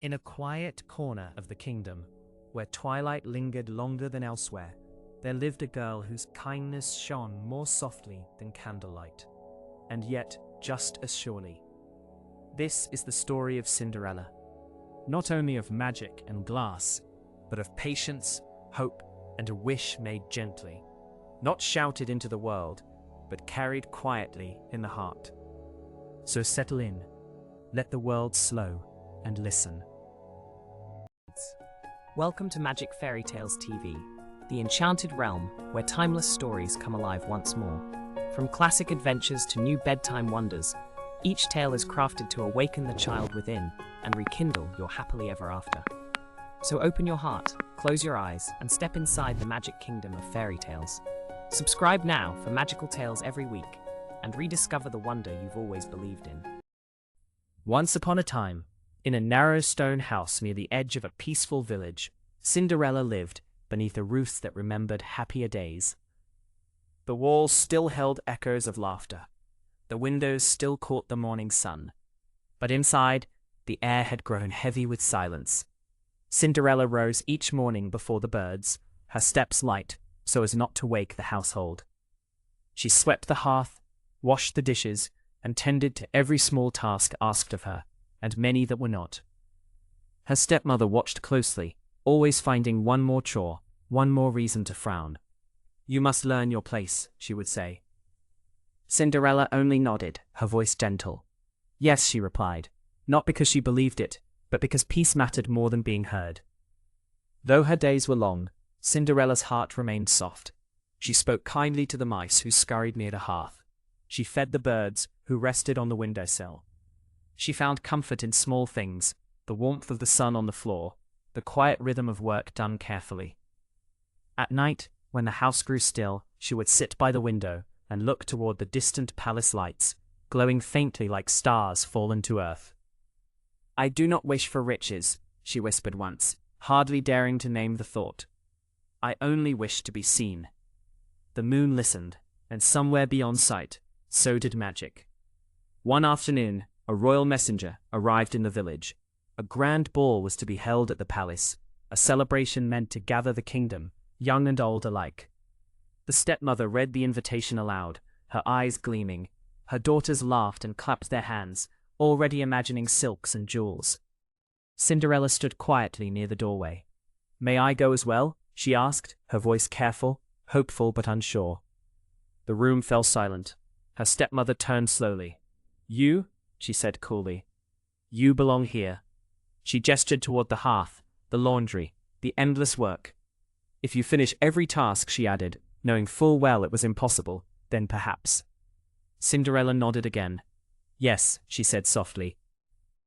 In a quiet corner of the kingdom, where twilight lingered longer than elsewhere, there lived a girl whose kindness shone more softly than candlelight, and yet just as surely. This is the story of Cinderella, not only of magic and glass, but of patience, hope, and a wish made gently, not shouted into the world, but carried quietly in the heart. So settle in, let the world slow, and listen. Welcome to Magic Fairytales TV, the enchanted realm where timeless stories come alive once more. From classic adventures to new bedtime wonders, each tale is crafted to awaken the child within and rekindle your happily ever after. So open your heart, close your eyes, and step inside the magic kingdom of fairy tales. Subscribe now for magical tales every week and rediscover the wonder you've always believed in. Once upon a time, in a narrow stone house near the edge of a peaceful village, Cinderella lived beneath a roof that remembered happier days. The walls still held echoes of laughter. The windows still caught the morning sun. But inside, the air had grown heavy with silence. Cinderella rose each morning before the birds, her steps light so as not to wake the household. She swept the hearth, washed the dishes, and tended to every small task asked of her, and many that were not. Her stepmother watched closely, always finding one more chore, one more reason to frown. "You must learn your place," she would say. Cinderella only nodded, her voice gentle. "Yes," she replied, not because she believed it, but because peace mattered more than being heard. Though her days were long, Cinderella's heart remained soft. She spoke kindly to the mice who scurried near the hearth. She fed the birds who rested on the windowsill. She found comfort in small things, the warmth of the sun on the floor, the quiet rhythm of work done carefully. At night, when the house grew still, she would sit by the window and look toward the distant palace lights, glowing faintly like stars fallen to earth. "I do not wish for riches," she whispered once, hardly daring to name the thought. "I only wish to be seen." The moon listened, and somewhere beyond sight, so did magic. One afternoon, a royal messenger arrived in the village. A grand ball was to be held at the palace, a celebration meant to gather the kingdom, young and old alike. The stepmother read the invitation aloud, her eyes gleaming. Her daughters laughed and clapped their hands, already imagining silks and jewels. Cinderella stood quietly near the doorway. "May I go as well?" she asked, her voice careful, hopeful but unsure. The room fell silent. Her stepmother turned slowly. "You?" she said coolly. "You belong here." She gestured toward the hearth, the laundry, the endless work. "If you finish every task," she added, knowing full well it was impossible, "then perhaps." Cinderella nodded again. "Yes," she said softly.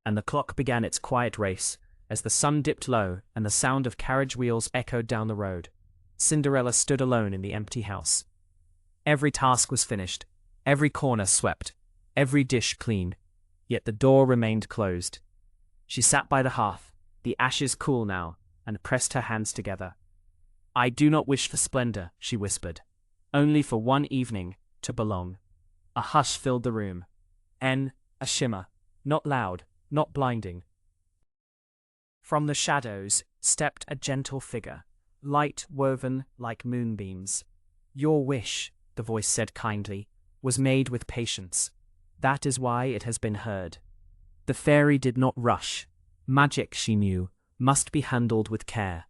And the clock began its quiet race, as the sun dipped low and the sound of carriage wheels echoed down the road. Cinderella stood alone in the empty house. Every task was finished, every corner swept, every dish cleaned, yet the door remained closed. She sat by the hearth, the ashes cool now, and pressed her hands together. "I do not wish for splendor," she whispered, "only for one evening, to belong." A hush filled the room. A shimmer, not loud, not blinding. From the shadows stepped a gentle figure, light woven like moonbeams. "Your wish," the voice said kindly, "was made with patience. That is why it has been heard." The fairy did not rush. Magic, she knew, must be handled with care.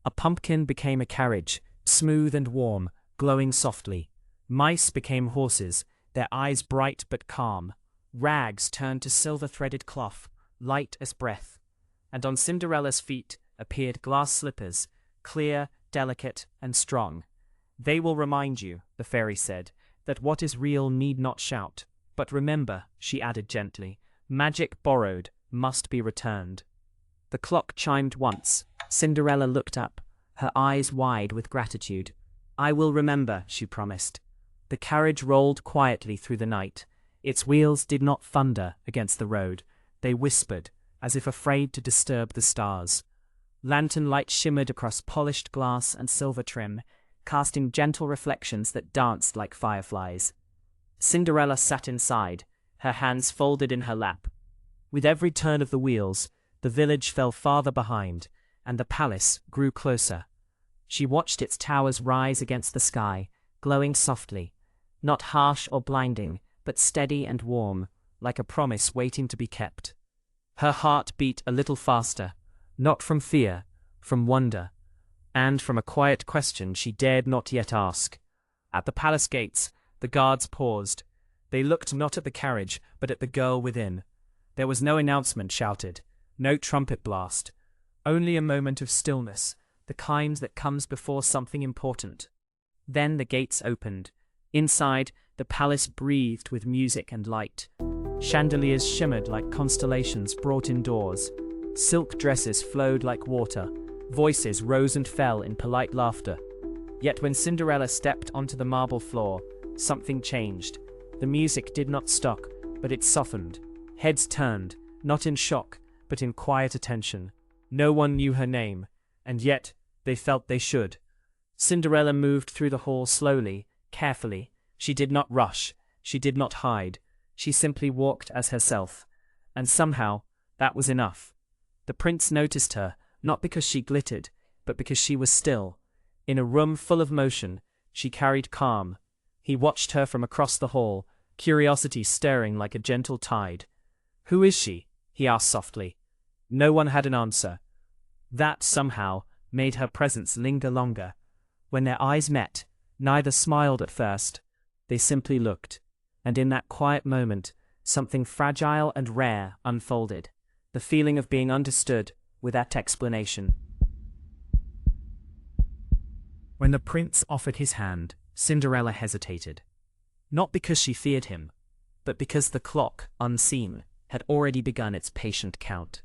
A pumpkin became a carriage, smooth and warm, glowing softly. Mice became horses, their eyes bright but calm. Rags turned to silver-threaded cloth, light as breath. And on Cinderella's feet appeared glass slippers, clear, delicate, and strong. "They will remind you," the fairy said, "that what is real need not shout. But remember," she added gently, "magic borrowed must be returned." The clock chimed once. Cinderella looked up, her eyes wide with gratitude. "I will remember," she promised. The carriage rolled quietly through the night. Its wheels did not thunder against the road. They whispered, as if afraid to disturb the stars. Lantern light shimmered across polished glass and silver trim, casting gentle reflections that danced like fireflies. Cinderella sat inside, her hands folded in her lap. With every turn of the wheels, The village fell farther behind, and the palace grew closer. She watched its towers rise against the sky, glowing softly, not harsh or blinding, but steady and warm, like a promise waiting to be kept. Her heart beat a little faster, not from fear, from wonder, and from a quiet question she dared not yet ask. At the palace gates, the guards paused. They looked not at the carriage, but at the girl within. There was no announcement shouted, no trumpet blast, only a moment of stillness, the kind that comes before something important. Then the gates opened. Inside, the palace breathed with music and light. Chandeliers shimmered like constellations brought indoors. Silk dresses flowed like water. Voices rose and fell in polite laughter. Yet when Cinderella stepped onto the marble floor, something changed. The music did not stop, but it softened. Heads turned, not in shock, but in quiet attention. No one knew her name, and yet they felt they should. Cinderella moved through the hall slowly, carefully. She did not rush. She did not hide. She simply walked as herself. And somehow, that was enough. The prince noticed her, not because she glittered, but because she was still. In a room full of motion, she carried calm. He watched her from across the hall, curiosity stirring like a gentle tide. "Who is she?" he asked softly. No one had an answer. That, somehow, made her presence linger longer. When their eyes met, neither smiled at first. They simply looked. And in that quiet moment, something fragile and rare unfolded. The feeling of being understood without explanation. When the prince offered his hand, Cinderella hesitated. Not because she feared him, but because the clock, unseen, had already begun its patient count.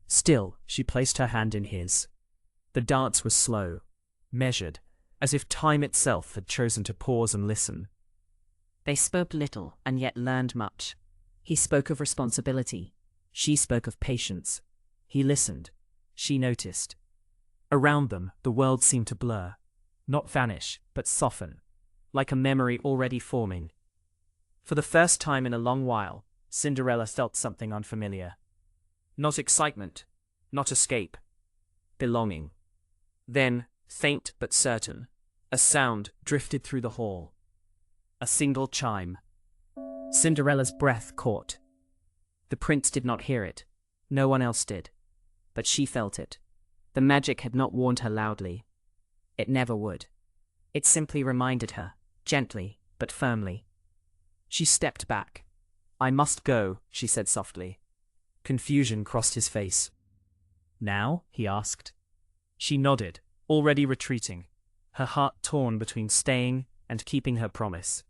Still, she placed her hand in his. The dance was slow, measured, as if time itself had chosen to pause and listen. They spoke little and yet learned much. He spoke of responsibility. She spoke of patience. He listened. She noticed. Around them, the world seemed to blur. Not vanish, but soften, like a memory already forming. For the first time in a long while, Cinderella felt something unfamiliar. Not excitement, not escape. Belonging. Then, faint but certain, a sound drifted through the hall. A single chime. Cinderella's breath caught. The prince did not hear it. No one else did. But she felt it. The magic had not warned her loudly. It never would. It simply reminded her, gently but firmly. She stepped back. "I must go," she said softly. Confusion crossed his face. "Now?" he asked. She nodded, already retreating, her heart torn between staying and keeping her promise.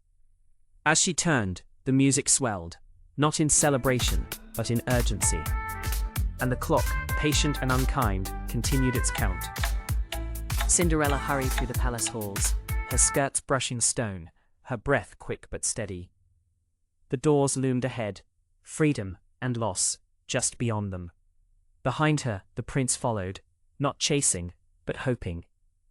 As she turned, the music swelled, not in celebration, but in urgency. And the clock, patient and unkind, continued its count. Cinderella hurried through the palace halls, her skirts brushing stone, her breath quick but steady. The doors loomed ahead, freedom and loss, just beyond them. Behind her, the prince followed, not chasing, but hoping.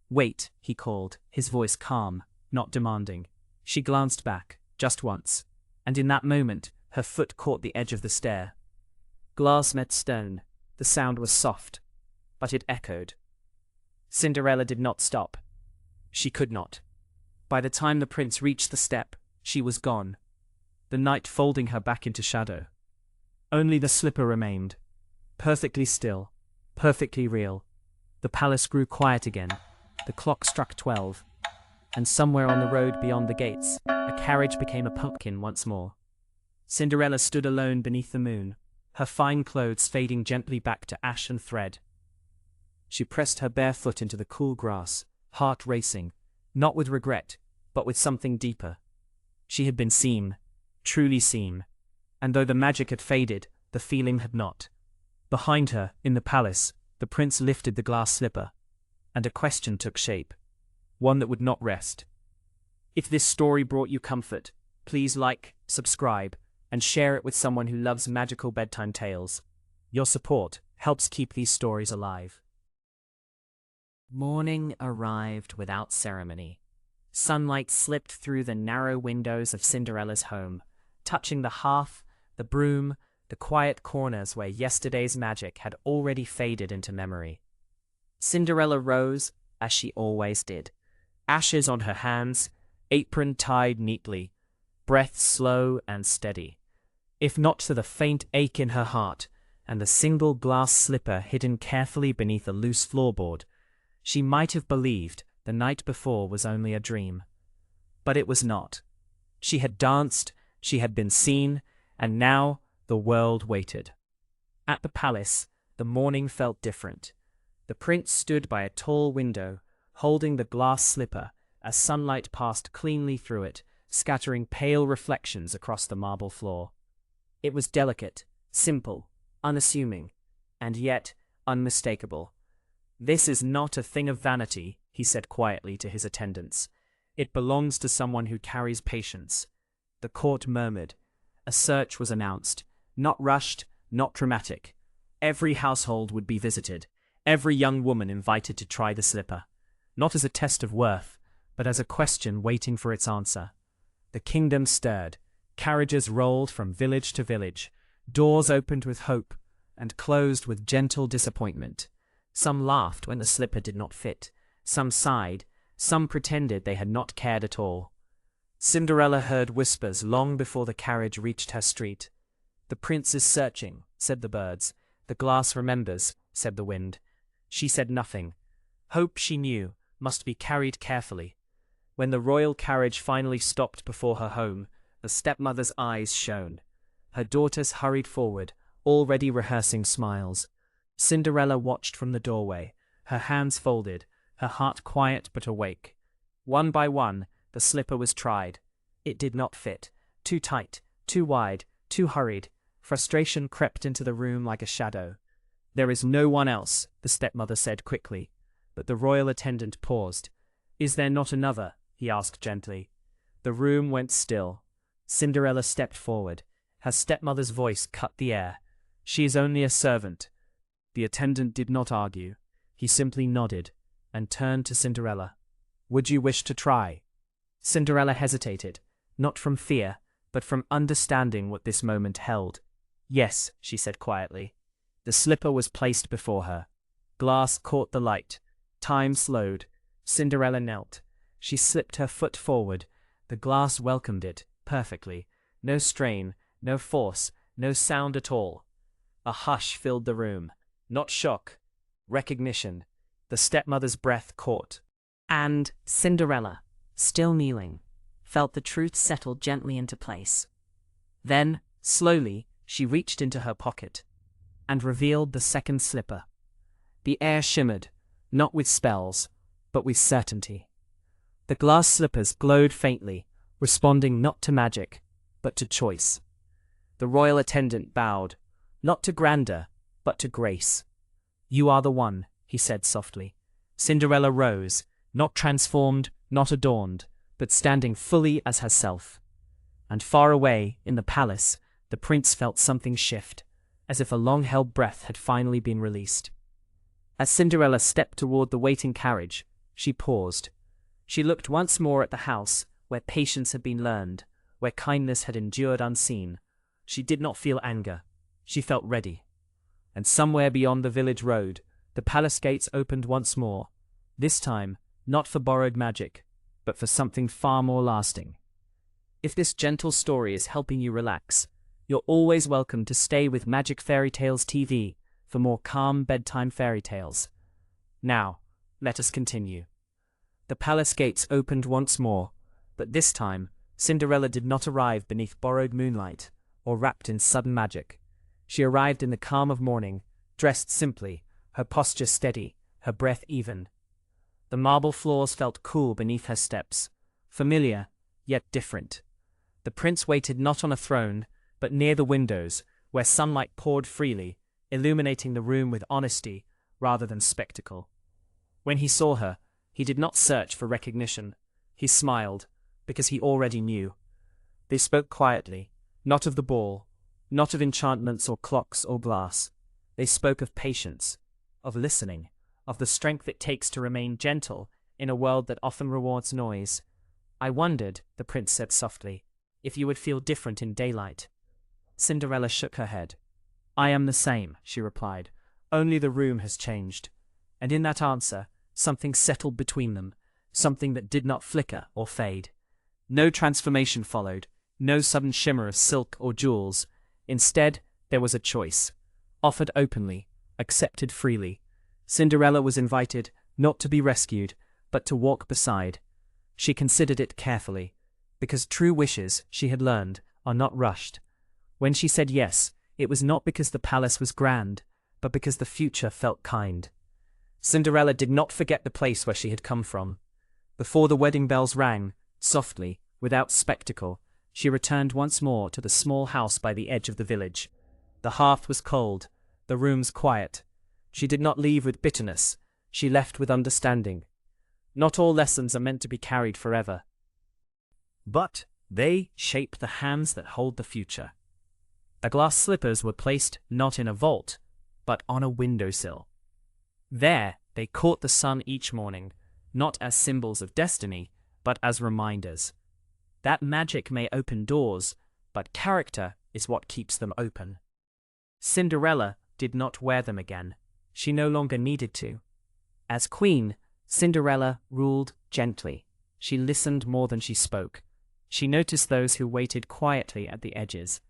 "Wait," he called, his voice calm, not demanding. She glanced back, just once, and in that moment, her foot caught the edge of the stair. Glass met stone. The sound was soft, but it echoed. Cinderella did not stop. She could not. By the time the prince reached the step, she was gone, the night folding her back into shadow. Only the slipper remained, perfectly still, perfectly real. The palace grew quiet again. The clock struck 12, and somewhere on the road beyond the gates, a carriage became a pumpkin once more. Cinderella stood alone beneath the moon, her fine clothes fading gently back to ash and thread. She pressed her bare foot into the cool grass, heart racing, not with regret, but with something deeper. She had been seen, truly seen, and though the magic had faded, the feeling had not. Behind her, in the palace, the prince lifted the glass slipper, and a question took shape, one that would not rest. If this story brought you comfort, please like, subscribe, and share it with someone who loves magical bedtime tales. Your support helps keep these stories alive. Morning arrived without ceremony. Sunlight slipped through the narrow windows of Cinderella's home, touching the hearth, the broom, the quiet corners where yesterday's magic had already faded into memory. Cinderella rose, as she always did, ashes on her hands, apron tied neatly, breath slow and steady. If not for the faint ache in her heart and the single glass slipper hidden carefully beneath a loose floorboard, she might have believed the night before was only a dream. But it was not. She had danced, she had been seen, and now the world waited. At the palace, the morning felt different. The prince stood by a tall window, holding the glass slipper as sunlight passed cleanly through it, scattering pale reflections across the marble floor. It was delicate, simple, unassuming, and yet unmistakable. "This is not a thing of vanity," he said quietly to his attendants. "It belongs to someone who carries patience." The court murmured. A search was announced, not rushed, not dramatic. Every household would be visited, every young woman invited to try the slipper, not as a test of worth, but as a question waiting for its answer. The kingdom stirred. Carriages rolled from village to village. Doors opened with hope and closed with gentle disappointment. Some laughed when the slipper did not fit. Some sighed. Some pretended they had not cared at all. Cinderella heard whispers long before the carriage reached her street. "The prince is searching," said the birds. "The glass remembers," said the wind. She said nothing. Hope, she knew, must be carried carefully. When the royal carriage finally stopped before her home, the stepmother's eyes shone. Her daughters hurried forward, already rehearsing smiles. Cinderella watched from the doorway, her hands folded, her heart quiet but awake. One by one, the slipper was tried. It did not fit. Too tight, too wide, too hurried. Frustration crept into the room like a shadow. "There is no one else," the stepmother said quickly. But the royal attendant paused. "Is there not another?" he asked gently. The room went still. Cinderella stepped forward. Her stepmother's voice cut the air. "She is only a servant." The attendant did not argue. He simply nodded and turned to Cinderella. "Would you wish to try?" Cinderella hesitated, not from fear, but from understanding what this moment held. "Yes," she said quietly. The slipper was placed before her. Glass caught the light. Time slowed. Cinderella knelt. She slipped her foot forward. The glass welcomed it, perfectly. No strain, no force, no sound at all. A hush filled the room. Not shock. Recognition. The stepmother's breath caught. And Cinderella, still kneeling, felt the truth settle gently into place. Then, slowly, she reached into her pocket and revealed the second slipper. The air shimmered, not with spells, but with certainty. The glass slippers glowed faintly, responding not to magic, but to choice. The royal attendant bowed, not to grandeur, but to grace. "You are the one," he said softly. Cinderella rose, not transformed, not adorned, but standing fully as herself. And far away, in the palace, the prince felt something shift, as if a long-held breath had finally been released. As Cinderella stepped toward the waiting carriage, she paused. She looked once more at the house, where patience had been learned, where kindness had endured unseen. She did not feel anger. She felt ready. And somewhere beyond the village road, the palace gates opened once more, this time not for borrowed magic, but for something far more lasting. If this gentle story is helping you relax, you're always welcome to stay with Magic Fairytales TV for more calm bedtime fairy tales. Now, let us continue. The palace gates opened once more, but this time, Cinderella did not arrive beneath borrowed moonlight or wrapped in sudden magic. She arrived in the calm of morning, dressed simply, her posture steady, her breath even. The marble floors felt cool beneath her steps, familiar, yet different. The prince waited not on a throne, but near the windows, where sunlight poured freely, illuminating the room with honesty rather than spectacle. When he saw her, he did not search for recognition. He smiled, because he already knew. They spoke quietly, not of the ball, not of enchantments or clocks or glass. They spoke of patience, of listening, of the strength it takes to remain gentle in a world that often rewards noise. "I wondered," the prince said softly, "if you would feel different in daylight." Cinderella shook her head. I am the same, she replied. Only the room has changed. And in that answer, something settled between them, something that did not flicker or fade. No transformation followed, no sudden shimmer of silk or jewels. Instead, there was a choice, offered openly, accepted freely. Cinderella was invited not to be rescued, but to walk beside. She considered it carefully, because true wishes, she had learned, are not rushed. When she said yes, it was not because the palace was grand, but because the future felt kind. Cinderella did not forget the place where she had come from. Before the wedding bells rang, softly, without spectacle, she returned once more to the small house by the edge of the village. The hearth was cold, the rooms quiet. She did not leave with bitterness, she left with understanding. Not all lessons are meant to be carried forever, but they shape the hands that hold the future. The glass slippers were placed not in a vault, but on a windowsill. There, they caught the sun each morning, not as symbols of destiny, but as reminders. That magic may open doors, but character is what keeps them open. Cinderella did not wear them again. She no longer needed to. As queen, Cinderella ruled gently. She listened more than she spoke. She noticed those who waited quietly at the edges.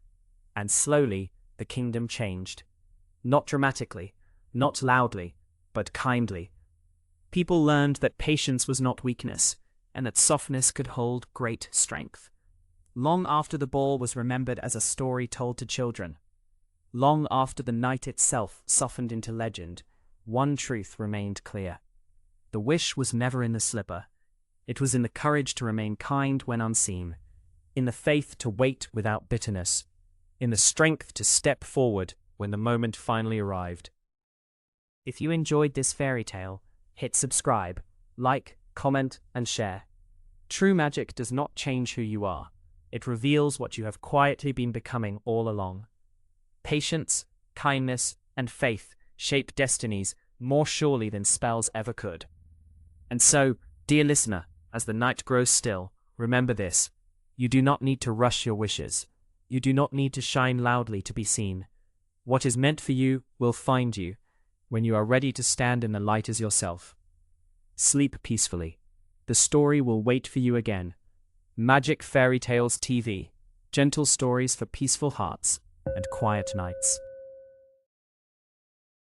And slowly, the kingdom changed. Not dramatically, not loudly, but kindly. People learned that patience was not weakness, and that softness could hold great strength. Long after the ball was remembered as a story told to children, long after the night itself softened into legend, one truth remained clear. The wish was never in the slipper. It was in the courage to remain kind when unseen, in the faith to wait without bitterness, in the strength to step forward when the moment finally arrived. If you enjoyed this fairy tale, hit subscribe, like, comment, and share. True magic does not change who you are. It reveals what you have quietly been becoming all along. Patience, kindness, and faith shape destinies more surely than spells ever could. And so, dear listener, as the night grows still, remember this. You do not need to rush your wishes. You do not need to shine loudly to be seen. What is meant for you will find you when you are ready to stand in the light as yourself. Sleep peacefully. The story will wait for you again. Magic Fairytales TV. Gentle stories for peaceful hearts and quiet nights.